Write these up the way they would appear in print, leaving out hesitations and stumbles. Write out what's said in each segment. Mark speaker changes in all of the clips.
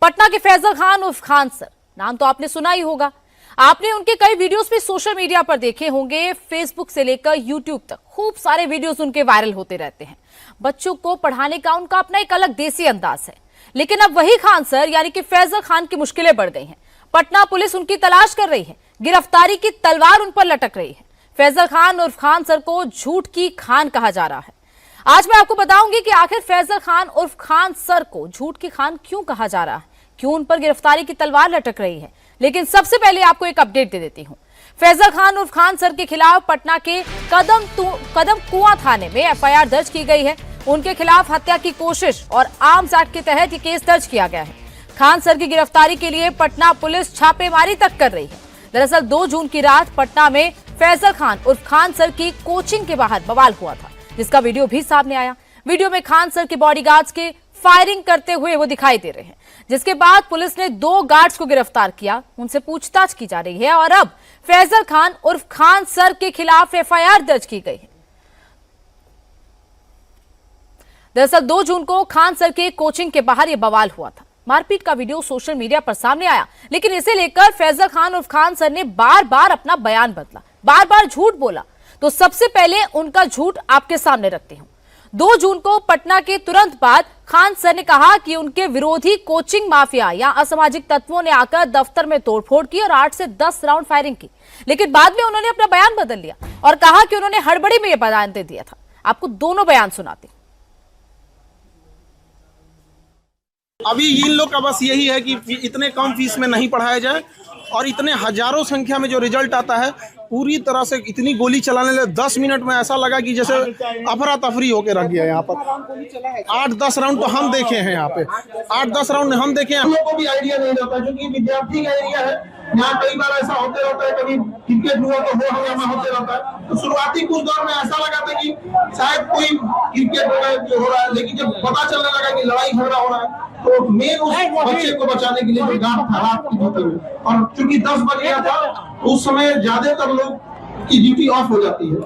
Speaker 1: पटना के फैजल खान उर्फ खान सर, नाम तो आपने सुना ही होगा। आपने उनके कई वीडियोस भी सोशल मीडिया पर देखे होंगे। फेसबुक से लेकर यूट्यूब तक खूब सारे वीडियोस उनके वायरल होते रहते हैं। बच्चों को पढ़ाने का उनका अपना एक अलग देसी अंदाज है। लेकिन अब वही खान सर यानी कि फैजल खान की मुश्किलें बढ़ गई हैं। पटना पुलिस उनकी तलाश कर रही है, गिरफ्तारी की तलवार उन पर लटक रही है। फैजल खान उर्फ खान सर को झूठ की खान कहा जा रहा है। आज मैं आपको बताऊंगी कि आखिर फैजल खान उर्फ खान सर को झूठ की खान क्यों कहा जा रहा है, क्यों उन पर गिरफ्तारी की तलवार लटक रही है। लेकिन सबसे पहले आपको एक अपडेट दे देती हूं। फैजल खान उर्फ खान सर के खिलाफ पटना के कदम कुआं थाने में एफआईआर दर्ज की गई है। उनके खिलाफ हत्या की कोशिश और आर्म्स एक्ट के तहत ये केस दर्ज किया गया है। खान सर की गिरफ्तारी के लिए पटना पुलिस छापेमारी तक कर रही है। दरअसल 2 जून की रात पटना में फैजल खान उर्फ खान सर की कोचिंग के बाहर बवाल हुआ था, जिसका वीडियो भी सामने आया। वीडियो में खान सर के बॉडीगार्ड्स के फायरिंग करते हुए वो दिखाई दे रहे हैं, जिसके बाद पुलिस ने 2 गार्ड्स को गिरफ्तार किया। उनसे पूछताछ की जा रही है और अब फैजल खान उर्फ खान सर के खिलाफ एफआईआर दर्ज की गई है। दरअसल 2 जून को खान सर के कोचिंग के बाहर यह बवाल हुआ था। मारपीट का वीडियो सोशल मीडिया पर सामने आया, लेकिन इसे लेकर फैजल खान उर्फ खान सर ने बार बार अपना बयान बदला, बार बार झूठ बोला। तो सबसे पहले उनका झूठ आपके सामने रखती हूं। 2 जून को पटना के तुरंत बाद खान सर ने कहा कि उनके विरोधी कोचिंग माफिया या असामाजिक तत्वों ने आकर दफ्तर में तोड़फोड़ की और 8 से 10 राउंड फायरिंग की। लेकिन बाद में उन्होंने अपना बयान बदल लिया और कहा कि उन्होंने हड़बड़ी में यह बयान दे दिया था। आपको दोनों बयान सुनाती।
Speaker 2: अभी इन लोग का बस यही है कि इतने कम फीस में नहीं पढ़ाया जाए और इतने हजारों संख्या में जो रिजल्ट आता है पूरी तरह से इतनी गोली चलाने लगे। 10 मिनट में ऐसा लगा कि जैसे अफरा तफरी होके रख गया। यहाँ पर 8-10 राउंड तो हम देखे हैं। यहाँ पे 8-10 राउंड हम देखे हैं। हम लोग को भी आइडिया नहीं रहता क्योंकि विद्यार्थी का एरिया है। यहाँ कई बार ऐसा होते रहता है, कभी क्रिकेट हुआ तो वो हंगामा होते रहता है। तो शुरुआती कुछ दौर में ऐसा लगा था कि शायद कोई क्रिकेट हो रहा है, लेकिन जब पता चलने लगा कि लड़ाई झगड़ा हो रहा है तो मेन उस बच्चे को बचाने के लिए गार्ड था रात की ड्यूटी में, और चूंकि 10 बज गया था उस समय ज्यादातर लोग की ड्यूटी ऑफ हो जाती है।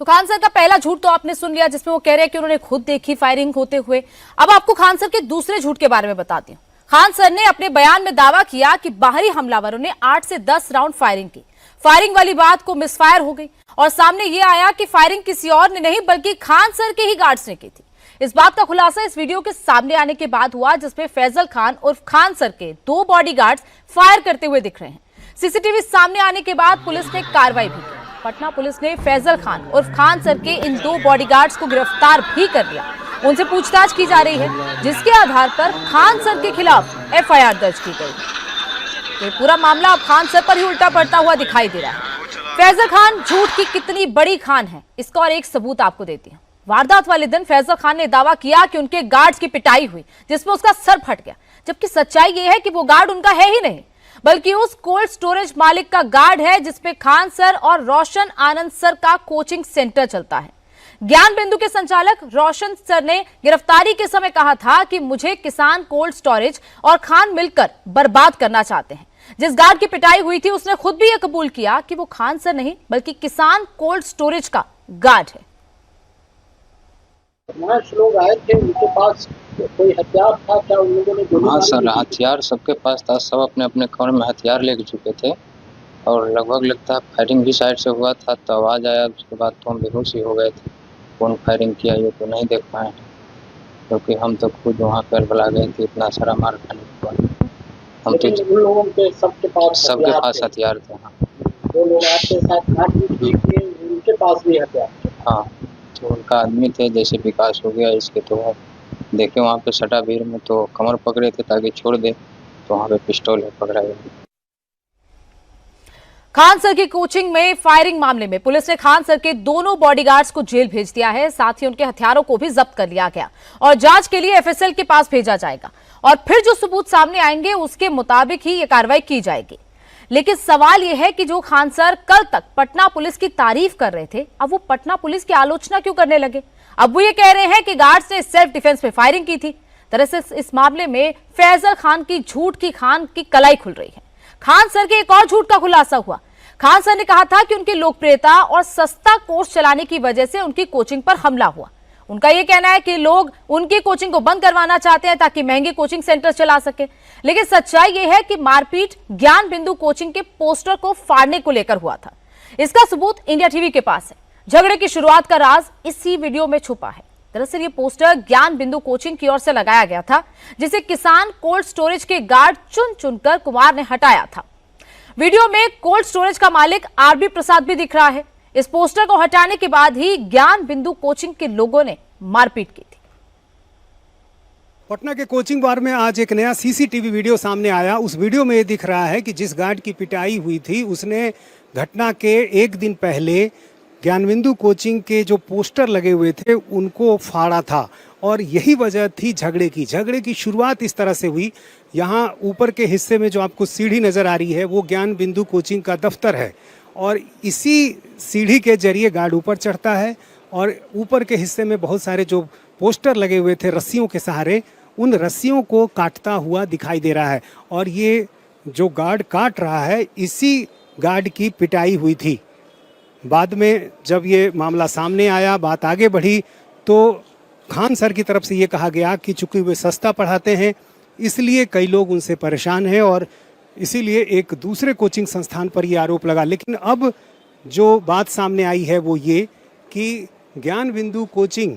Speaker 1: तो खान सर का पहला झूठ तो आपने सुन लिया, जिसमें वो कह रहे हैं कि उन्होंने खुद देखी फायरिंग होते हुए। अब आपको खान सर के दूसरे झूठ के बारे में बताती हूँ। खान सर ने अपने बयान में दावा किया कि बाहरी हमलावरों ने 8 से 10 राउंड फायरिंग की। फायरिंग वाली बात को मिसफायर हो गई और सामने ये आया कि फायरिंग किसी और ने नहीं बल्कि खान सर के ही गार्ड्स ने की थी। इस बात का खुलासा इस वीडियो के सामने आने के बाद हुआ, जिसमें फैजल खान उर्फ खान सर के 2 बॉडीगार्ड्स फायर करते हुए दिख रहे हैं। सीसीटीवी सामने आने के बाद पुलिस ने कार्रवाई भी की। पटना पुलिस ने फैजल खान उर्फ खान सर के इन 2 बॉडीगार्ड्स को गिरफ्तार भी कर लिया। उनसे पूछताछ की जा रही है, जिसके आधार पर खान सर के खिलाफ एफआईआर दर्ज की गई। तो पूरा मामला अब खान सर पर ही उल्टा पड़ता हुआ दिखाई दे रहा है। फैजल खान झूठ की कितनी बड़ी खान है, इसका और एक सबूत आपको देती हूँ। वारदात वाले दिन फैजल खान ने दावा किया कि उनके गार्ड्स की पिटाई हुई, जिसमें उसका सर फट गया, जबकि सच्चाई यह है कि वो गार्ड उनका है ही नहीं, बल्कि उस कोल्ड स्टोरेज मालिक का गार्ड है जिसपे खान सर और रोशन आनंद सर का कोचिंग सेंटर चलता है। ज्ञान बिंदु के संचालक रोशन सर ने गिरफ्तारी के समय कहा था कि मुझे किसान कोल्ड स्टोरेज और खान मिलकर बर्बाद करना चाहते हैं। जिस गार्ड की पिटाई हुई थी उसने खुद भी यह कबूल किया कि वो खान सर नहीं बल्कि किसान कोल्ड स्टोरेज का गार्ड है।
Speaker 3: 5 लोग आए थे, उनके पास कोई हथियार था क्या? उन लोगों ने
Speaker 4: हाँ सर, हथियार सबके पास था। सब अपने अपने कमरे में हथियार लेके चुके थे और लगभग लगता है फायरिंग भी साइड से हुआ था। तो आवाज़ आया, उसके बाद तो हम बेहोश ही हो गए थे। कौन फायरिंग किया ये तो नहीं देख पाए, क्योंकि हम तो खुद वहाँ पर बुला गए थे। इतना सारा मार खाने के बाद हम तो
Speaker 3: उन लोगों के सबके पास
Speaker 4: हथियार थे। हाँ,
Speaker 3: 2 लोग आपके साथ उनके पास भी हथियार।
Speaker 4: हाँ, तो उनका आदमी थे, जैसे विकास हो गया इसके, तो देखे वहाँ पे सटा भीड़ में तो कमर पकड़े थे ताकि छोड़ दे, तो वहाँ पे पिस्टल है पकड़ा गया।
Speaker 1: खान सर की कोचिंग में फायरिंग मामले में पुलिस ने खान सर के दोनों बॉडीगार्ड्स को जेल भेज दिया है। साथ ही उनके हथियारों को भी जब्त कर लिया गया और जांच के लिए एफएसएल के पास भेजा जाएगा और फिर जो सबूत सामने आएंगे उसके मुताबिक ही यह कार्रवाई की जाएगी। लेकिन सवाल यह है कि जो खान सर कल तक पटना पुलिस की तारीफ कर रहे थे, अब वो पटना पुलिस की आलोचना क्यों करने लगे? अब वो ये कह रहे हैं कि गार्ड्स ने सेल्फ डिफेंस में फायरिंग की थी। दरअसल इस मामले में फैजल खान की झूठ की खान की कलाई खुल रही है। खान सर के एक और झूठ का खुलासा हुआ। खान सर ने कहा था कि उनकी लोकप्रियता और सस्ता कोर्स चलाने की वजह से उनकी कोचिंग पर हमला हुआ। उनका ये कहना है कि लोग उनकी कोचिंग को बंद करवाना चाहते हैं ताकि महंगे कोचिंग सेंटर चला सके। लेकिन सच्चाई ये है कि मारपीट ज्ञान बिंदु कोचिंग के पोस्टर को फाड़ने को लेकर हुआ था। इसका सबूत इंडिया टीवी के पास है। झगड़े की शुरुआत का राज इसी वीडियो में छुपा है। दरअसल ये पोस्टर ज्ञान बिंदु कोचिंग की ओर से लगाया गया था, जिसे किसान कोल्ड स्टोरेज के गार्ड चुन चुनकर कुमार ने हटाया था। वीडियो में कोल्ड स्टोरेज का मालिक आरबी प्रसाद भी दिख रहा है। इस पोस्टर को हटाने के बाद ही ज्ञान बिंदु कोचिंग के लोगों ने मारपीट की थी।
Speaker 5: पटना के कोचिंग बार में आज एक नया सीसीटीवी वीडियो सामने आया। उस वीडियो में ये दिख रहा है कि जिस गार्ड की पिटाई हुई थी उसने घटना के एक दिन पहले ज्ञानबिंदु कोचिंग के जो पोस्टर लगे हुए थे उनको फाड़ा था और यही वजह थी झगड़े की शुरुआत इस तरह से हुई। यहाँ ऊपर के हिस्से में जो आपको सीढ़ी नज़र आ रही है वो ज्ञानबिंदु कोचिंग का दफ्तर है और इसी सीढ़ी के जरिए गार्ड ऊपर चढ़ता है और ऊपर के हिस्से में बहुत सारे जो पोस्टर लगे हुए थे रस्सियों के सहारे, उन रस्सियों को काटता हुआ दिखाई दे रहा है और ये जो गार्ड काट रहा है इसी गार्ड की पिटाई हुई थी। बाद में जब ये मामला सामने आया, बात आगे बढ़ी तो खान सर की तरफ से ये कहा गया कि चूंकि वे सस्ता पढ़ाते हैं इसलिए कई लोग उनसे परेशान हैं और इसीलिए एक दूसरे कोचिंग संस्थान पर ये आरोप लगा। लेकिन अब जो बात सामने आई है वो ये कि ज्ञानबिंदु कोचिंग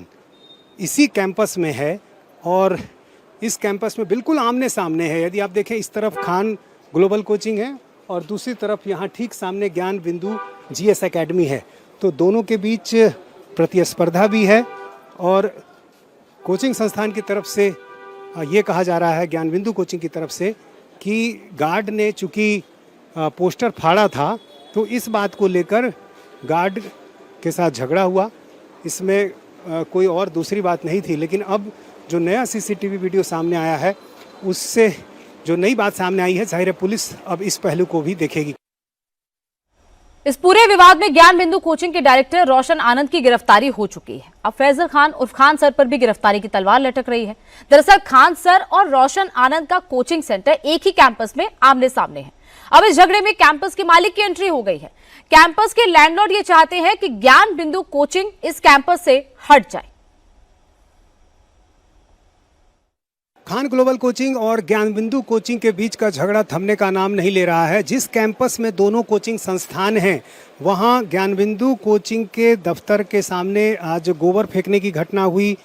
Speaker 5: इसी कैंपस में है और इस कैंपस में बिल्कुल आमने सामने है। यदि आप देखें इस तरफ खान ग्लोबल कोचिंग है और दूसरी तरफ यहाँ ठीक सामने ज्ञानबिंदु जीएस एकेडमी है, तो दोनों के बीच प्रतिस्पर्धा भी है और कोचिंग संस्थान की तरफ से ये कहा जा रहा है, ज्ञानबिंदु कोचिंग की तरफ से, कि गार्ड ने चूँकि पोस्टर फाड़ा था तो इस बात को लेकर गार्ड के साथ झगड़ा हुआ। इसमें कोई और दूसरी बात नहीं थी। लेकिन अब जो नया सीसीटीवी वीडियो सामने आया है उससे जो नई बात सामने आई है, जाहिर है पुलिस अब इस पहलू को भी देखेगी।
Speaker 1: इस पूरे विवाद में ज्ञानबिंदु कोचिंग के डायरेक्टर रोशन आनंद की गिरफ्तारी हो चुकी है। अब फैजल खान उर्फ खान सर पर भी गिरफ्तारी की तलवार लटक रही है। दरअसल खान सर और रोशन आनंद का कोचिंग सेंटर एक ही कैंपस में आमने सामने है। अब इस झगड़े में कैंपस के मालिक की एंट्री हो गई है। कैंपस के लैंडलॉर्ड ये चाहते हैं कि ज्ञानबिंदु कोचिंग इस कैंपस से हट जाए।
Speaker 5: खान ग्लोबल कोचिंग और ज्ञानबिंदु कोचिंग के बीच का झगड़ा थमने का नाम नहीं ले रहा है। जिस कैंपस में दोनों कोचिंग संस्थान हैं वहां ज्ञानबिंदु कोचिंग के दफ्तर के सामने आज गोबर फेंकने की घटना हुई।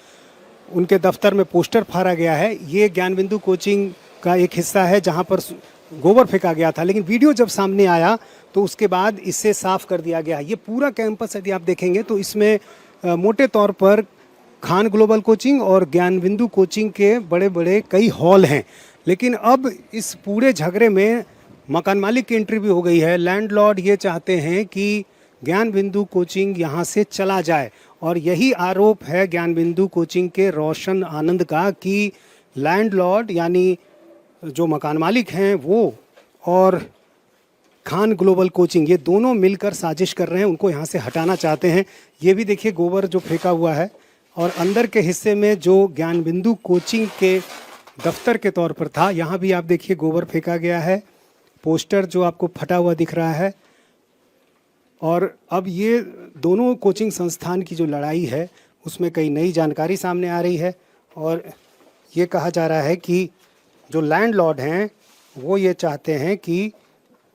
Speaker 5: उनके दफ्तर में पोस्टर फाड़ा गया है। ये ज्ञानबिंदु कोचिंग का एक हिस्सा है जहां पर गोबर फेंका गया था, लेकिन वीडियो जब सामने आया तो उसके बाद इसे साफ कर दिया गया। ये पूरा कैंपस यदि आप देखेंगे तो इसमें मोटे तौर पर खान ग्लोबल कोचिंग और ज्ञानबिंदु कोचिंग के बड़े बड़े कई हॉल हैं। लेकिन अब इस पूरे झगड़े में मकान मालिक की एंट्री भी हो गई है। लैंडलॉर्ड ये चाहते हैं कि ज्ञानबिंदु कोचिंग यहाँ से चला जाए और यही आरोप है ज्ञानबिंदु कोचिंग के रोशन आनंद का कि लैंडलॉर्ड यानी जो मकान मालिक हैं वो और खान ग्लोबल कोचिंग ये दोनों मिलकर साजिश कर रहे हैं, उनको यहाँ से हटाना चाहते हैं। ये भी देखिए गोबर जो फेंका हुआ है और अंदर के हिस्से में जो ज्ञानबिंदु कोचिंग के दफ्तर के तौर पर था, यहाँ भी आप देखिए गोबर फेंका गया है। पोस्टर जो आपको फटा हुआ दिख रहा है और अब ये दोनों कोचिंग संस्थान की जो लड़ाई है उसमें कई नई जानकारी सामने आ रही है और ये कहा जा रहा है कि जो लैंडलॉर्ड हैं वो ये चाहते हैं कि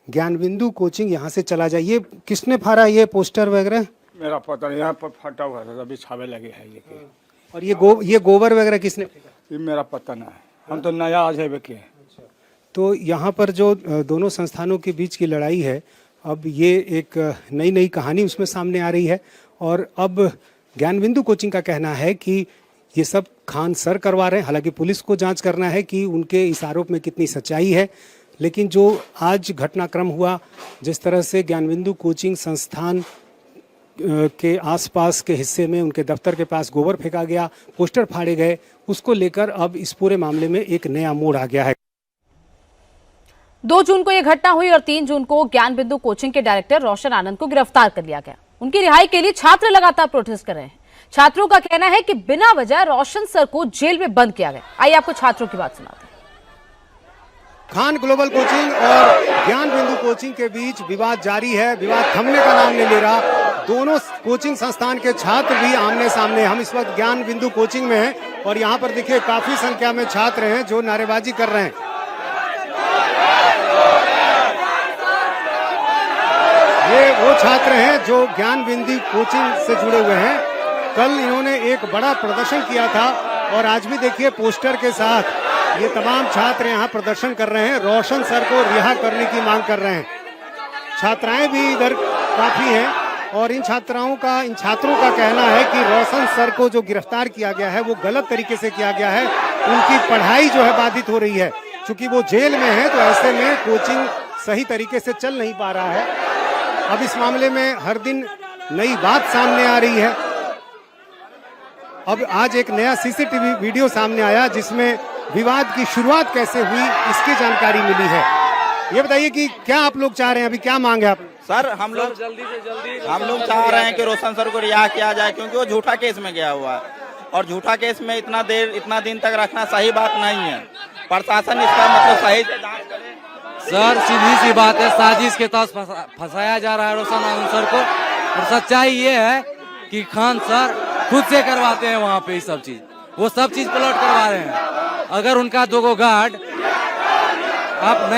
Speaker 5: ज्ञानबिंदु कोचिंग यहाँ से चला जाए। ये किसने फाड़ा ये पोस्टर वगैरह?
Speaker 6: मेरा पता नहीं, यहाँ पर फटा हुआ था, अभी छावे लगे है ये।
Speaker 5: और ये गोबर वगैरह किसने फेंका?
Speaker 6: ये मेरा पता नहीं, हम तो नया आज है बेके।
Speaker 5: तो यहाँ पर जो दोनों संस्थानों के बीच की लड़ाई है, अब ये एक नई कहानी उसमें सामने आ रही है और अब ज्ञानबिंदु कोचिंग का कहना है कि ये सब खान सर करवा रहे हैं। हालांकि पुलिस को जांच करना है कि उनके इस आरोप में कितनी सच्चाई है, लेकिन जो आज घटनाक्रम हुआ, जिस तरह से ज्ञानबिंदु कोचिंग संस्थान के आसपास के हिस्से में उनके दफ्तर के पास गोबर फेंका गया, पोस्टर फाड़े गए, उसको लेकर अब इस पूरे मामले में एक नया मोड़ आ गया है।
Speaker 1: 2 जून को यह घटना हुई और 3 जून को ज्ञानबिंदु कोचिंग के डायरेक्टर रोशन आनंद को गिरफ्तार कर लिया गया। उनकी रिहाई के लिए छात्र लगातार प्रोटेस्ट कर रहे हैं। छात्रों का कहना है कि बिना वजह रोशन सर को जेल में बंद किया गया। आइए आपको छात्रों की बात सुनाते हैं।
Speaker 5: खान ग्लोबल कोचिंग और ज्ञानबिंदु कोचिंग के बीच विवाद जारी है। विवाद थमने का नाम नहीं ले रहा। दोनों कोचिंग संस्थान के छात्र भी आमने सामने। हम इस वक्त ज्ञान बिंदु कोचिंग में हैं और यहाँ पर देखिए काफी संख्या में छात्र हैं जो नारेबाजी कर रहे हैं। ये वो छात्र हैं जो ज्ञान बिंदु कोचिंग से जुड़े हुए हैं। कल इन्होंने एक बड़ा प्रदर्शन किया था और आज भी देखिए पोस्टर के साथ ये तमाम छात्र यहाँ प्रदर्शन कर रहे हैं, रोशन सर को रिहा करने की मांग कर रहे हैं। छात्राएं भी इधर काफी हैं और इन छात्रों का कहना है कि रोशन सर को जो गिरफ्तार किया गया है वो गलत तरीके से किया गया है। उनकी पढ़ाई जो है बाधित हो रही है, चूंकि वो जेल में है तो ऐसे में कोचिंग सही तरीके से चल नहीं पा रहा है। अब इस मामले में हर दिन नई बात सामने आ रही है। अब आज एक नया सीसीटीवी वीडियो सामने आया जिसमें विवाद की शुरुआत कैसे हुई इसकी जानकारी मिली है। ये बताइए कि क्या आप लोग चाह रहे हैं, अभी क्या मांग है आप?
Speaker 7: सर हम लोग जल्दी से जल्दी चाह रहे हैं कि रोशन सर को रिहा किया जाए, क्योंकि वो झूठा केस में गया हुआ है और झूठा केस में इतना दिन तक रखना सही बात नहीं है। प्रशासन इसका मतलब सही से जांच करे।
Speaker 8: सर सीधी सी बात है, साजिश के तहत फंसाया जा रहा है रोशन आनंद सर को। और सच्चाई ये है कि खान सर खुद से करवाते हैं वहाँ पे सब चीज, वो सब चीज प्लॉट करवा रहे हैं। अगर उनका 2 गार्ड, आप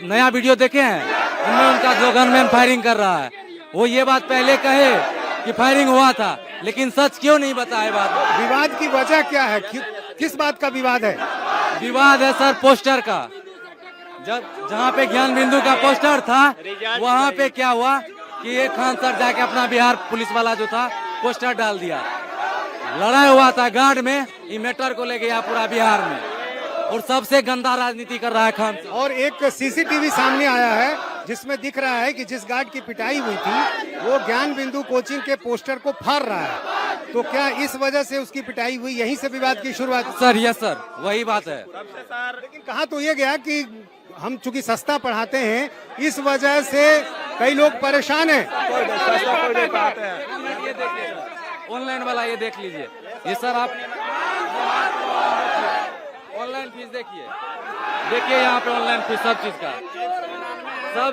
Speaker 8: नया वीडियो देखे हैं, उनमें उनका 2 गनमैन फायरिंग कर रहा है। वो ये बात पहले कहे कि फायरिंग हुआ था, लेकिन सच क्यों नहीं बताए बात?
Speaker 5: विवाद की वजह क्या है, किस बात का विवाद है?
Speaker 8: विवाद है सर पोस्टर का। जहाँ पे ज्ञान बिंदु का पोस्टर था वहाँ पे क्या हुआ कि ये खान सर जाके अपना बिहार पुलिस वाला जो था पोस्टर डाल दिया। लड़ाई हुआ था गार्ड में, ये मैटर को ले गया पूरा बिहार में और सबसे गंदा राजनीति कर रहा है खान।
Speaker 5: और एक सीसीटीवी सामने आया है जिसमें दिख रहा है कि जिस गार्ड की पिटाई हुई थी वो ज्ञान बिंदु कोचिंग के पोस्टर को फाड़ रहा है। तो क्या इस वजह से उसकी पिटाई हुई, यहीं से विवाद की शुरुआत?
Speaker 8: सर यस सर, वही बात है।
Speaker 5: लेकिन कहा तो ये गया कि हम चूंकि सस्ता पढ़ाते हैं इस वजह से कई लोग परेशान हैं।
Speaker 8: ऑनलाइन वाला ये देख लीजिए, ये सर आप ऑनलाइन फीस देखिए यहाँ पे ऑनलाइन फीस सब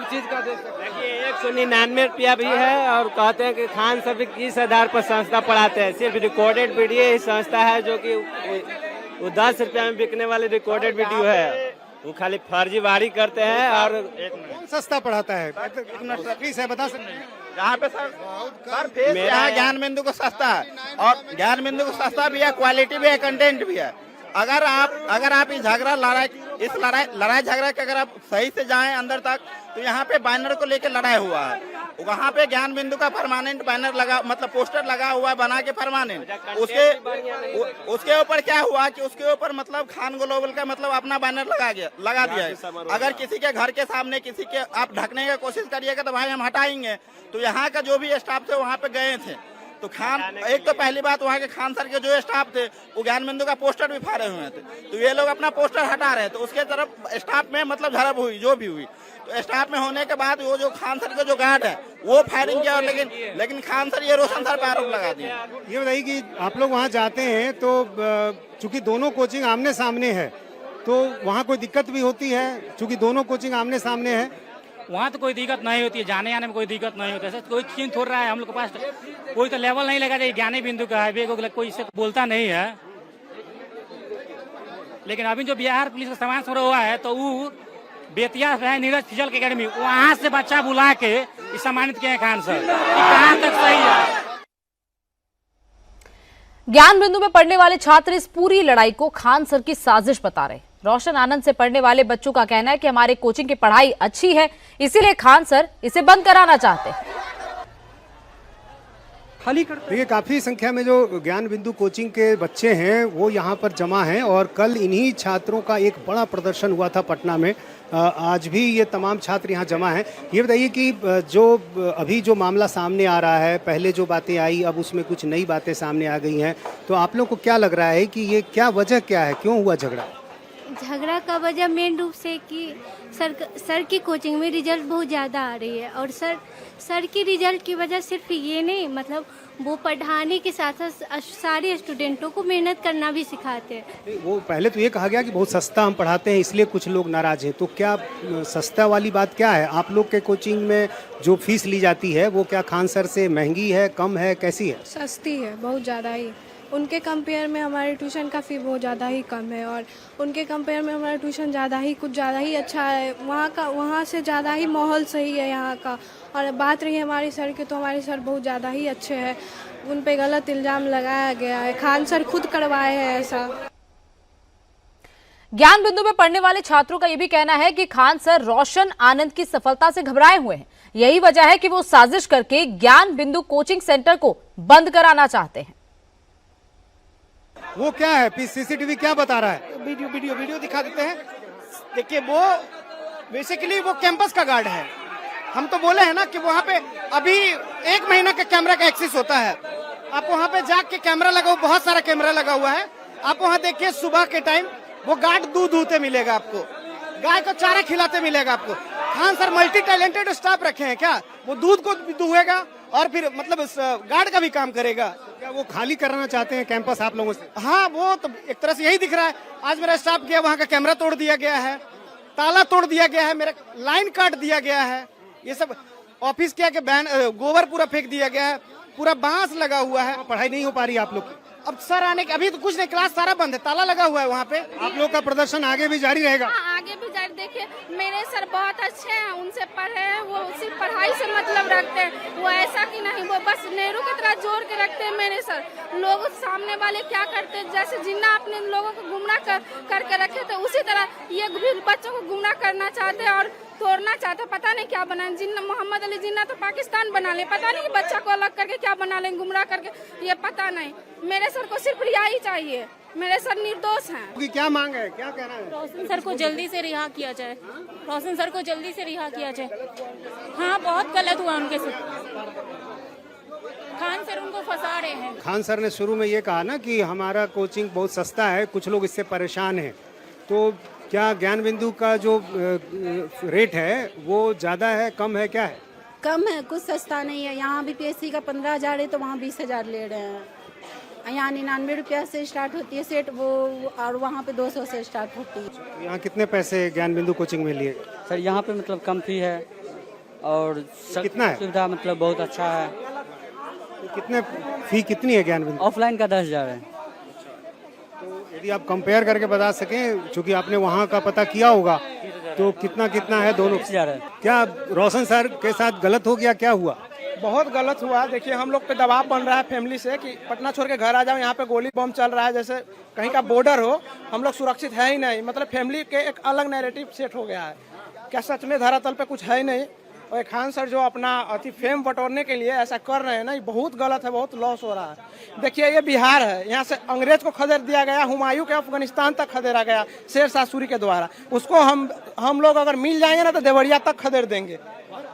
Speaker 8: चीज का
Speaker 9: देखिए 199 रुपया भी है। और कहते हैं कि खान सर भी किस आधार पर संस्था पढ़ाते हैं, सिर्फ रिकॉर्डेड वीडियो ही संस्था है जो कि वो 10 रुपया में बिकने वाली रिकॉर्डेड वीडियो है, वो खाली फर्जीवाड़ी करते हैं। और
Speaker 5: कौन सस्ता पढ़ाता है, फीस है बता सकते हैं?
Speaker 7: यहाँ पे सर फीस यहाँ ज्ञान बिंदु को सस्ता है और ज्ञान बिंदु को सस्ता भी है, क्वालिटी भी है, कंटेंट भी है। अगर आप इस लड़ाई झगड़ा के अगर आप सही से जाएं अंदर तक, तो यहाँ पे बैनर को लेकर लड़ाई हुआ है। वहाँ पे ज्ञान बिंदु का परमानेंट बैनर लगा, मतलब पोस्टर लगा हुआ है बना के परमानेंट। उसके ऊपर क्या हुआ कि उसके ऊपर मतलब खान ग्लोबल का मतलब अपना बैनर लगा दिया है। अगर किसी के घर के सामने किसी के आप ढकने की कोशिश करिएगा तो भाई हम हटाएंगे। तो यहाँ का जो भी स्टाफ थे वहाँ पे गए थे, तो खान एक तो पहली बात वहाँ के खान सर के जो स्टाफ थे वो ज्ञान बिंदु का पोस्टर भी फाड़े हुए थे, तो ये लोग अपना पोस्टर हटा रहे थे। उसके तरफ स्टाफ में मतलब झड़प हुई, जो भी हुई, तो स्टाफ में होने के बाद वो जो खान सर के जो गार्ड है वो फायरिंग किया, लेकिन खान सर ये रोशन सर पर आरोप लगा दिया।
Speaker 5: ये बताइए कि आप लोग वहाँ जाते हैं तो चूंकि दोनों कोचिंग आमने सामने है तो वहाँ कोई दिक्कत भी होती है? चूंकि दोनों कोचिंग आमने सामने है
Speaker 10: वहाँ तो कोई दिक्कत नहीं होती है, जाने आने में कोई दिक्कत नहीं होता है। कोई चीज छोड़ रहा है हम लोग के पास कोई तो लेवल नहीं लगा, ज्ञानी बिंदु का है, कोई इससे बोलता नहीं है। लेकिन अभी जो बिहार पुलिस का सामान छोड़ा हुआ है तो वो बेतिया है नीरज फिजल की अकेडमी, वहाँ से बच्चा बुला के सम्मानित किए खान सर। कहाँ तक सही है?
Speaker 1: ज्ञान बिंदु में पढ़ने वाले छात्र इस पूरी लड़ाई को खान सर की साजिश बता रहे। रोशन आनंद से पढ़ने वाले बच्चों का कहना है कि हमारे कोचिंग की पढ़ाई अच्छी है, इसीलिए खान सर इसे बंद कराना चाहते हैं।
Speaker 5: ये काफी संख्या में जो ज्ञान बिंदु कोचिंग के बच्चे हैं वो यहाँ पर जमा हैं और कल इन्हीं छात्रों का एक बड़ा प्रदर्शन हुआ था पटना में। आज भी ये तमाम छात्र यहाँ जमा हैं। ये बताइए कि अभी जो मामला सामने आ रहा है, पहले जो बातें आई अब उसमें कुछ नई बातें सामने आ गई हैं, तो आप लोग को क्या लग रहा है कि ये क्या वजह क्या है, क्यों हुआ झगड़ा?
Speaker 11: झगड़ा का वजह मेन रूप से कि सर की कोचिंग में रिजल्ट बहुत ज़्यादा आ रही है, और सर की रिजल्ट की वजह सिर्फ ये नहीं, मतलब वो पढ़ाने के साथ साथ सारे स्टूडेंटों को मेहनत करना भी सिखाते हैं।
Speaker 5: वो पहले तो ये कहा गया कि बहुत सस्ता हम पढ़ाते हैं इसलिए कुछ लोग नाराज हैं, तो क्या सस्ता वाली बात क्या है? आप लोग के कोचिंग में जो फीस ली जाती है वो क्या खान सर से महंगी है, कम है, कैसी है?
Speaker 11: सस्ती है, बहुत ज़्यादा ही। उनके कंपेयर में हमारे ट्यूशन का फ़ी बहुत ज़्यादा ही कम है, और उनके कंपेयर में हमारा ट्यूशन कुछ ज़्यादा ही अच्छा है। वहाँ से ज़्यादा ही माहौल सही है यहाँ का। और बात रही हमारे सर की, तो हमारे सर बहुत ज़्यादा ही अच्छे हैं। उन पे गलत इल्ज़ाम लगाया गया है, खान सर खुद करवाए हैं ऐसा।
Speaker 1: ज्ञान बिंदु में पढ़ने वाले छात्रों का यह भी कहना है कि खान सर रोशन आनंद की सफलता से घबराए हुए हैं। यही वजह है कि वो साजिश करके ज्ञान बिंदु कोचिंग सेंटर को बंद कराना चाहते हैं।
Speaker 5: वो क्या है? सीसीटीवी क्या बता रहा है?
Speaker 7: वीडियो दिखा देते हैं। देखिए, वो बेसिकली वो कैंपस का गार्ड है। हम तो बोले हैं ना कि वहाँ पे अभी 1 महीना का कैमरा का एक्सेस होता है। आप वहाँ पे जाके कैमरा लगाओ, बहुत सारा कैमरा लगा हुआ है। आप वहाँ देखिए, सुबह के टाइम वो गार्ड दूध दूहते मिलेगा आपको, गाय को चारा खिलाते मिलेगा आपको। Khan sir multi talented staff रखे हैं क्या? वो दूध को दुहेगा और फिर मतलब गार्ड का भी काम करेगा।
Speaker 5: क्या वो खाली कराना चाहते हैं कैंपस आप लोगों से?
Speaker 7: हाँ, वो तो एक तरह से यही दिख रहा है। आज मेरा स्टाफ गया, वहाँ का कैमरा तोड़ दिया गया है, ताला तोड़ दिया गया है, मेरा लाइन काट दिया गया है। ये सब ऑफिस क्या के बैन गोबर पूरा फेंक दिया गया है, पूरा बांस लगा हुआ है।
Speaker 5: पढ़ाई नहीं हो पा रही आप लोग की?
Speaker 7: अब सर आने के अभी तो कुछ नहीं, क्लास सारा बंद है, ताला लगा हुआ है वहाँ पे।
Speaker 5: आप लोग का प्रदर्शन आगे भी जारी रहेगा?
Speaker 11: आगे भी जारी। देखिए, मेरे सर बहुत अच्छे हैं, उनसे पढ़े हैं, वो सिर्फ पढ़ाई से मतलब रखते हैं। वो ऐसा कि नहीं, वो बस नेहरू की तरह जोड़ के रखते हैं मेरे सर। लोग सामने वाले क्या करते हैं, जैसे जिन्ना अपने लोगों को गुमराह करके रखे थे, उसी तरह ये भी बच्चों को गुमराह करना चाहते हैं और तोड़ना चाहते हैं। पता नहीं क्या बना जिन्ना, मोहम्मद अली जिन्ना तो पाकिस्तान बना ले, पता नहीं बच्चा को अलग करके क्या बना लेंगे, गुमराह करके, ये पता नहीं। मेरे सर को सिर्फ रिहाई चाहिए, मेरे सर निर्दोष हैं।
Speaker 5: क्या मांग है, क्या कहना है?
Speaker 11: रोशन सर को जल्दी से रिहा किया जाए, रोशन सर को जल्दी से रिहा किया जाए। हाँ, बहुत गलत हुआ उनके साथ। खान सर उनको फंसा रहे हैं।
Speaker 5: खान सर ने शुरू में ये कहा ना कि हमारा कोचिंग बहुत सस्ता है, कुछ लोग इससे परेशान हैं, तो क्या ज्ञान बिंदु का जो रेट है वो ज़्यादा है, कम है, क्या है?
Speaker 11: कम है, कुछ सस्ता नहीं है। यहाँ भी PSC का 15,000 है, तो वहाँ 20,000 ले रहे हैं। यहाँ 99 रुपया से स्टार्ट होती है सेट, वो और वहाँ पे 200 से स्टार्ट होती है।
Speaker 5: यहाँ कितने पैसे ज्ञान बिंदु कोचिंग में लिए?
Speaker 9: सर यहाँ पे मतलब कम फी है और
Speaker 5: कितना है?
Speaker 9: सुविधा मतलब बहुत अच्छा है।
Speaker 5: कितने फी कितनी है ज्ञान बिंदु?
Speaker 9: ऑफलाइन का 10,000 है।
Speaker 5: यदि आप कंपेयर करके बता सकें, क्योंकि आपने वहाँ का पता किया होगा, तो कितना कितना है दोनों?
Speaker 9: 20,000 है।
Speaker 5: क्या रोशन सर के साथ गलत हो गया, क्या हुआ?
Speaker 6: बहुत गलत हुआ। देखिए, हम लोग पे दबाव बन रहा है फैमिली से कि पटना छोड़ के घर आ जाओ, यहाँ पे गोली बम चल रहा है, जैसे कहीं का बॉर्डर हो। हम लोग सुरक्षित है ही नहीं, मतलब फैमिली के एक अलग नैरेटिव सेट हो गया है। क्या सच में धरातल पे कुछ है ही नहीं। और खान सर जो अपना अति फेम बटोरने के लिए ऐसा कर रहे हैं ना, ये बहुत गलत है, बहुत लॉस हो रहा है। देखिए, ये बिहार है, यहाँ से अंग्रेज को खदेड़ दिया गया, हुमायूं के अफगानिस्तान तक खदेड़ा गया शेर शाह सूरी के द्वारा। उसको हम लोग अगर मिल जाएंगे ना तो देवरिया तक खदेड़ देंगे।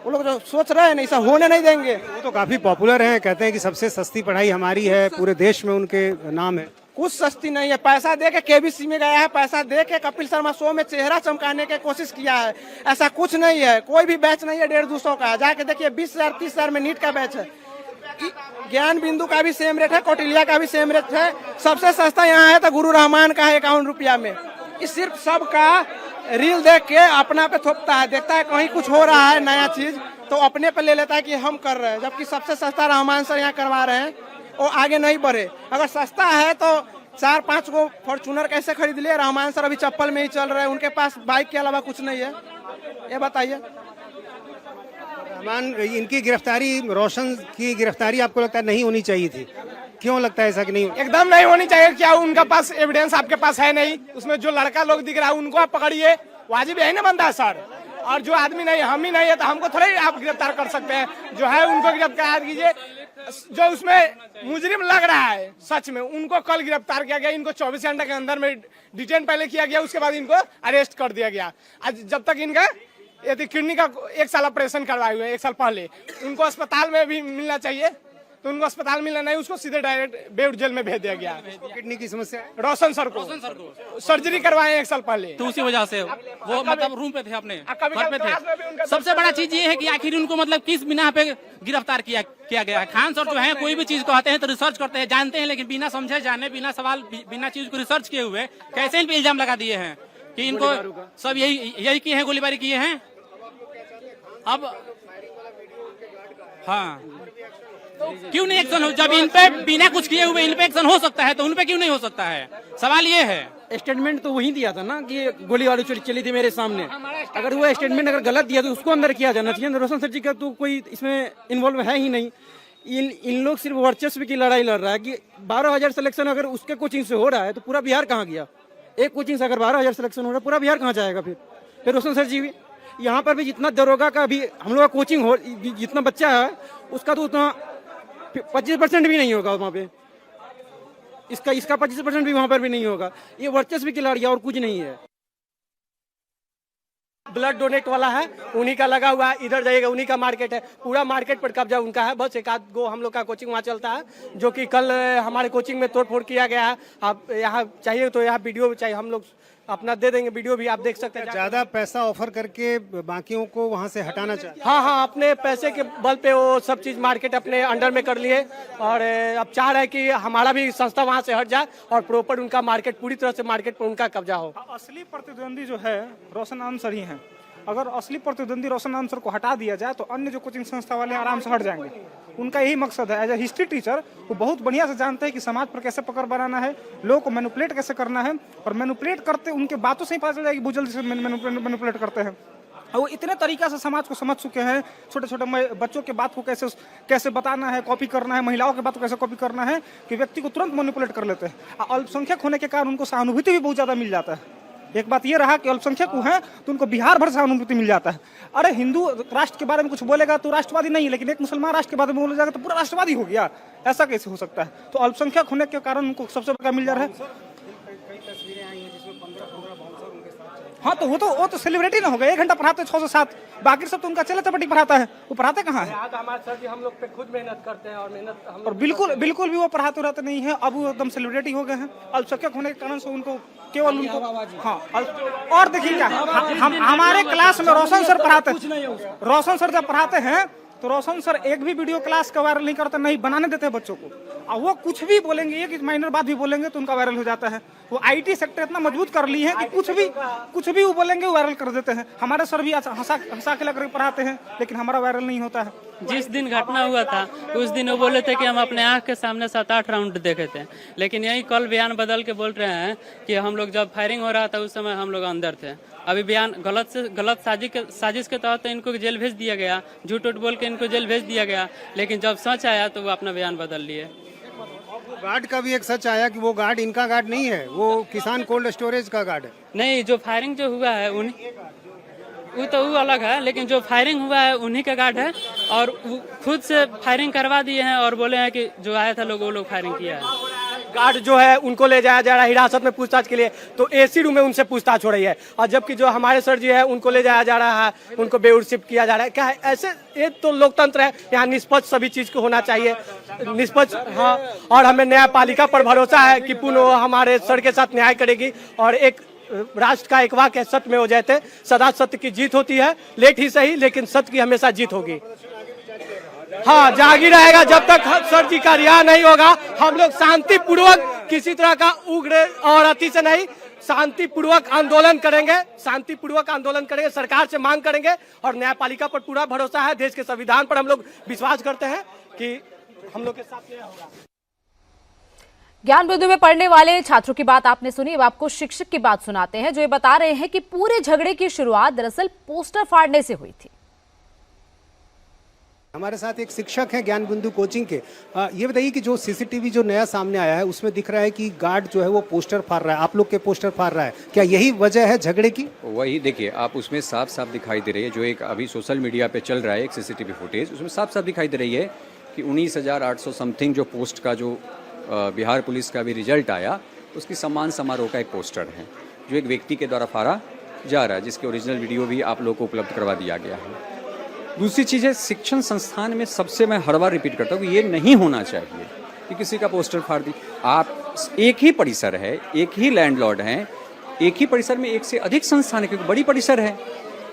Speaker 6: वो लोग जो सोच रहे हैं ना, ऐसा होने नहीं देंगे।
Speaker 5: वो तो काफी पॉपुलर हैं, कहते हैं कि सबसे सस्ती पढ़ाई हमारी है, पूरे देश में उनके नाम है।
Speaker 6: कुछ सस्ती नहीं है। पैसा दे के KBC में गया है, पैसा दे के कपिल शर्मा शो में चेहरा चमकाने की कोशिश किया है। ऐसा कुछ नहीं है, कोई भी बैच नहीं है 150-200 का। जाके देखिए, 20,000 30,000 में नीट का बैच है। ज्ञान बिंदु का भी सेम रेट है, कौटिल्या का भी सेम रेट है। सबसे सस्ता यहाँ है तो गुरु रहमान का है 51 रुपया में। इस सिर्फ सबका रील देख के अपना पे थोपता है, देखता है कहीं कुछ हो रहा है नया चीज तो अपने पे ले लेता है कि हम कर रहे हैं, जबकि सबसे सस्ता रहमान सर यहाँ करवा रहे हैं और आगे नहीं बढ़े। अगर सस्ता है तो 4-5 को फॉर्चूनर कैसे खरीद लिए? रहमान सर अभी चप्पल में ही चल रहे हैं, उनके पास बाइक के अलावा कुछ नहीं है। ये बताइए।
Speaker 5: रहमान, इनकी गिरफ्तारी, रोशन की गिरफ्तारी आपको लगता है नहीं होनी चाहिए थी? क्यों लगता है ऐसा कि नहीं?
Speaker 6: एकदम नहीं होनी चाहिए। क्या उनका पास एविडेंस आपके पास है नहीं? उसमें जो लड़का लोग दिख रहा है उनको आप पकड़िए, वाजिब है ना बंदा सर। और जो आदमी नहीं, हम ही नहीं है तो हमको थोड़ा ही आप गिरफ्तार कर सकते हैं। जो है उनको गिरफ्तार कीजिए। जो उसमें मुजरिम लग रहा है सच में, उनको कल गिरफ्तार किया गया। इनको 24 घंटे के अंदर में डिटेन पहले किया गया, उसके बाद इनको अरेस्ट कर दिया गया। आज जब तक इनका किडनी का 1 साल ऑपरेशन करवाए हुए, 1 साल पहले उनको अस्पताल में भी मिलना चाहिए। तो उनको अस्पताल मिला नहीं, उसको सीधे डायरेक्ट बेउड जेल में भेज दिया गया।
Speaker 5: किडनी की समस्या है?
Speaker 6: रोशन सर को सर्जरी करवाए 1 साल पहले।
Speaker 10: तो उसी वजह से वो मतलब रूम पे थे, अपने घर पे थे। सबसे बड़ा चीज ये है कि आखिर उनको मतलब किस बिना पे गिरफ्तार किया गया है। खान सर जो है कोई भी चीज कहते हैं तो रिसर्च करते हैं, जानते हैं, लेकिन बिना समझे जाने, बिना सवाल, बिना चीज को रिसर्च किए हुए कैसे इन पे इल्जाम लगा दिए हैं कि इनको सब यही किए हैं, गोलीबारी किए हैं। अब हाँ, क्यों नहीं एक्शन हो? जब इन पे बिना कुछ किए हुए इन पे एक्शन हो सकता है तो उन पे क्यों नहीं हो सकता है? सवाल ये है।
Speaker 6: स्टेटमेंट तो वही दिया था ना कि गोलीबारी चली थी मेरे सामने। अगर वो स्टेटमेंट अगर गलत दिया तो उसको अंदर किया जाना चाहिए। रोशन सर जी का तो कोई इसमें इन्वॉल्व है ही नहीं। इन लोग सिर्फ वर्चस्व की लड़ाई लड़ रहा है कि 12,000 सिलेक्शन अगर उसके कोचिंग से हो रहा है तो पूरा बिहार कहाँ गया? एक कोचिंग से अगर 12,000 सिलेक्शन हो रहा है पूरा बिहार कहाँ जाएगा? फिर रोशन सर जी भी यहाँ पर भी जितना दरोगा का भी हम लोग का कोचिंग हो, जितना बच्चा है उसका तो उतना 25% भी नहीं होगा वहाँ पे। इसका 25% भी वहाँ पर भी नहीं होगा। ये वर्चस्व की लड़ाई और कुछ नहीं है। ब्लड डोनेट वाला है, उन्हीं का लगा हुआ है, इधर जाइएगा उन्हीं का मार्केट है, पूरा मार्केट पर कब्जा उनका है। बस एक आध गो हम लोग का कोचिंग वहाँ चलता है, जो कि कल हमारे कोचिंग में तोड़फोड़ किया गया है। आप यहाँ चाहिए तो यहाँ वीडियो चाहिए, हम लोग अपना दे देंगे, वीडियो भी आप देख सकते हैं।
Speaker 5: ज्यादा पैसा ऑफर करके बाकियों को वहाँ से हटाना चाहिए।
Speaker 6: हाँ, अपने पैसे के बल पे वो सब चीज मार्केट अपने अंडर में कर लिए और अब चाह रहे हैं कि हमारा भी संस्था वहाँ से हट जाए और प्रॉपर उनका मार्केट, पूरी तरह से मार्केट पर उनका कब्जा हो।
Speaker 12: असली प्रतिद्वंदी जो है रोशन आंसर ही है। अगर असली प्रतिद्वंदी रोशन आंसर को हटा दिया जाए तो अन्य जो कोचिंग संस्था वाले आराम से हट जाएंगे। उनका यही मकसद है। एज ए हिस्ट्री टीचर वो बहुत बढ़िया से जानते हैं कि समाज पर कैसे पकड़ बनाना है, लोगों को मैनिपुलेट कैसे करना है, और मैनिपुलेट करते उनके बातों से ही पता चल जाएगी वो जल्दी से मैनिपुलेट करते हैं। और वो इतने तरीका से समाज को समझ चुके हैं, छोटे छोटे बच्चों के बात को कैसे बताना है, कॉपी करना है, महिलाओं के बात को कैसे कॉपी करना है, कि व्यक्ति को तुरंत मैनिपुलेट कर लेते हैं। अल्पसंख्यक होने के कारण उनको सहानुभूति भी बहुत ज्यादा मिल जाता है। एक बात ये रहा कि अल्पसंख्यक हैं तो उनको बिहार भर से अनुभूति मिल जाता है। अरे हिंदू राष्ट्र के बारे में कुछ बोलेगा तो राष्ट्रवादी नहीं, लेकिन एक मुसलमान राष्ट्र के बारे में बोला जाएगा तो पूरा राष्ट्रवादी हो गया। ऐसा कैसे हो सकता है? तो अल्पसंख्यक होने के कारण उनको सबसे बड़ा मिल जा रहा है। हाँ, तो वो तो सेलिब्रिटी ना हो गया। 1 घंटा पढ़ाते 6 से 7, बाकी सब तो उनका चले चपटी पढ़ाता है। वो पढ़ाते कहाँ है?
Speaker 6: हमारे सर जी हम लोग पे खुद मेहनत करते हैं और मेहनत हम
Speaker 12: और बिल्कुल भी वो पढ़ाते रहते नहीं है। अब वो एकदम सेलिब्रिटी हो गए हैं। अल्पसंख्यक होने के कारण से उनको केवल उनको हाँ। और देखिए क्या, हम हमारे क्लास में रोशन सर पढ़ाते हैं। रोशन सर जब पढ़ाते हैं तो रोशन सर एक भी वीडियो क्लास का वायरल नहीं करते, नहीं बनाने देते हैं बच्चों को। और वो कुछ भी बोलेंगे, एक माइनर बात भी बोलेंगे तो उनका वायरल हो जाता है। वो आईटी सेक्टर इतना मजबूत कर ली है कि कुछ भी वो बोलेंगे वो वायरल कर देते हैं। हमारे सर भी हंसा खिला करके पढ़ाते हैं, लेकिन हमारा वायरल नहीं होता है।
Speaker 13: जिस दिन घटना हुआ था उस दिन वो बोले थे कि हम अपने आंख के सामने 7-8 राउंड देखे थे, लेकिन यही कल बयान बदल के बोल रहे हैं कि हम लोग जब फायरिंग हो रहा था उस समय हम लोग अंदर थे। अभी बयान गलत साजिश के तहत इनको जेल भेज दिया गया, झूठ बोल के इनको जेल भेज दिया गया, लेकिन जब सच आया तो वो अपना बयान बदल लिए।
Speaker 5: गार्ड का भी एक सच आया कि वो गार्ड इनका गार्ड नहीं है, वो किसान कोल्ड स्टोरेज का गार्ड है।
Speaker 13: नहीं, जो फायरिंग जो हुआ है वो तो वो अलग है, लेकिन जो फायरिंग हुआ है उन्हीं का गार्ड है और खुद से फायरिंग करवा दिए हैं और बोले हैं कि जो आया था लोग वो लोग फायरिंग किया है।
Speaker 6: गार्ड जो है उनको ले जाया जा रहा है हिरासत में पूछताछ के लिए, तो एसी रूम में उनसे पूछताछ हो रही है। और जबकि जो हमारे सर जी है उनको ले जाया जा रहा है, उनको बेउड शिफ्ट किया जा रहा है। क्या है ऐसे? ये तो लोकतंत्र है, यहाँ निष्पक्ष सभी चीज को होना चाहिए, निष्पक्ष। हाँ, और हमें न्यायपालिका पर भरोसा है कि पुनः हमारे सर के साथ न्याय करेगी। और एक राष्ट्र का एक वाक्य सत्य में हो जाते, सदा सत्य की जीत होती है, लेट ही सही लेकिन सत्य की हमेशा जीत होगी। हाँ, जागी रहेगा जब तक सर जी का रिहा नहीं होगा। हम लोग शांतिपूर्वक, किसी तरह का उग्र और अति से नहीं, शांतिपूर्वक आंदोलन करेंगे, सरकार से मांग करेंगे और न्यायपालिका पर पूरा भरोसा है। देश के संविधान पर हम लोग विश्वास करते हैं कि हम लोग के साथ न्याय होगा।
Speaker 1: ज्ञान बिंदु में पढ़ने वाले छात्रों की बात आपने सुनी। अब आपको शिक्षक की बात सुनाते हैं, जो ये बता रहे हैं कि पूरे झगड़े की शुरुआत दरअसल पोस्टर फाड़ने से हुई थी।
Speaker 5: हमारे साथ एक शिक्षक हैं ज्ञान बिंदु कोचिंग के। ये बताइए कि जो सीसीटीवी जो नया सामने आया है उसमें दिख रहा है कि गार्ड जो है वो पोस्टर फाड़ रहा है, आप लोग के पोस्टर फाड़ रहा है, क्या यही वजह है झगड़े की?
Speaker 14: वही देखिए, आप उसमें साफ साफ दिखाई दे रही है, जो एक अभी सोशल मीडिया पे चल रहा है एक सीसीटीवी फुटेज, उसमें साफ साफ दिखाई दे रही है कि 19,800 समथिंग जो पोस्ट का जो बिहार पुलिस का भी रिजल्ट आया, उसकी सम्मान समारोह का एक पोस्टर है जो एक व्यक्ति के द्वारा फाड़ा जा रहा है, जिसके ओरिजिनल वीडियो भी आप लोग को उपलब्ध करवा दिया गया है। दूसरी चीज़ है, शिक्षण संस्थान में सबसे मैं हर बार रिपीट करता हूँ कि ये नहीं होना चाहिए कि किसी का पोस्टर फाड़ दी। आप एक ही परिसर है, एक ही लैंडलॉर्ड हैं, एक ही परिसर में एक से अधिक संस्थान है क्योंकि बड़ी परिसर है,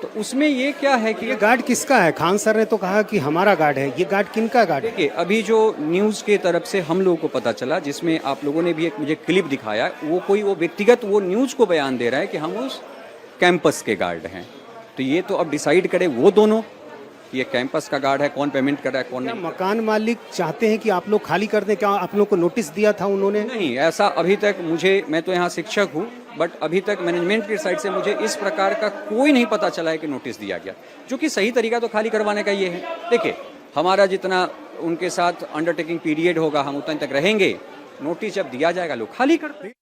Speaker 14: तो उसमें ये क्या है कि
Speaker 5: ये गार्ड किसका है? खान सर ने तो कहा कि हमारा गार्ड है, ये गार्ड किनका गार्ड है?
Speaker 14: देखिए, अभी जो न्यूज़ के तरफ से हम लोगों को पता चला, जिसमें आप लोगों ने भी एक मुझे क्लिप दिखाया, वो व्यक्तिगत वो न्यूज़ को बयान दे रहा है कि हम उस कैंपस के गार्ड हैं। तो ये तो अब डिसाइड करे वो दोनों, ये कैंपस का गार्ड है, कौन पेमेंट कर रहा है कौन नहीं।
Speaker 5: मकान मालिक चाहते हैं कि आप लोग खाली कर दें? क्या आप लोग को नोटिस दिया था उन्होंने?
Speaker 14: नहीं, ऐसा अभी तक मैं तो यहाँ शिक्षक हूँ, बट अभी तक मैनेजमेंट की साइड से मुझे इस प्रकार का कोई नहीं पता चला है कि नोटिस दिया गया, जो कि सही तरीका तो खाली करवाने का ये है। देखिए, हमारा जितना उनके साथ अंडरटेकिंग पीरियड होगा हम उतना तक रहेंगे, नोटिस जब दिया जाएगा लोग खाली कर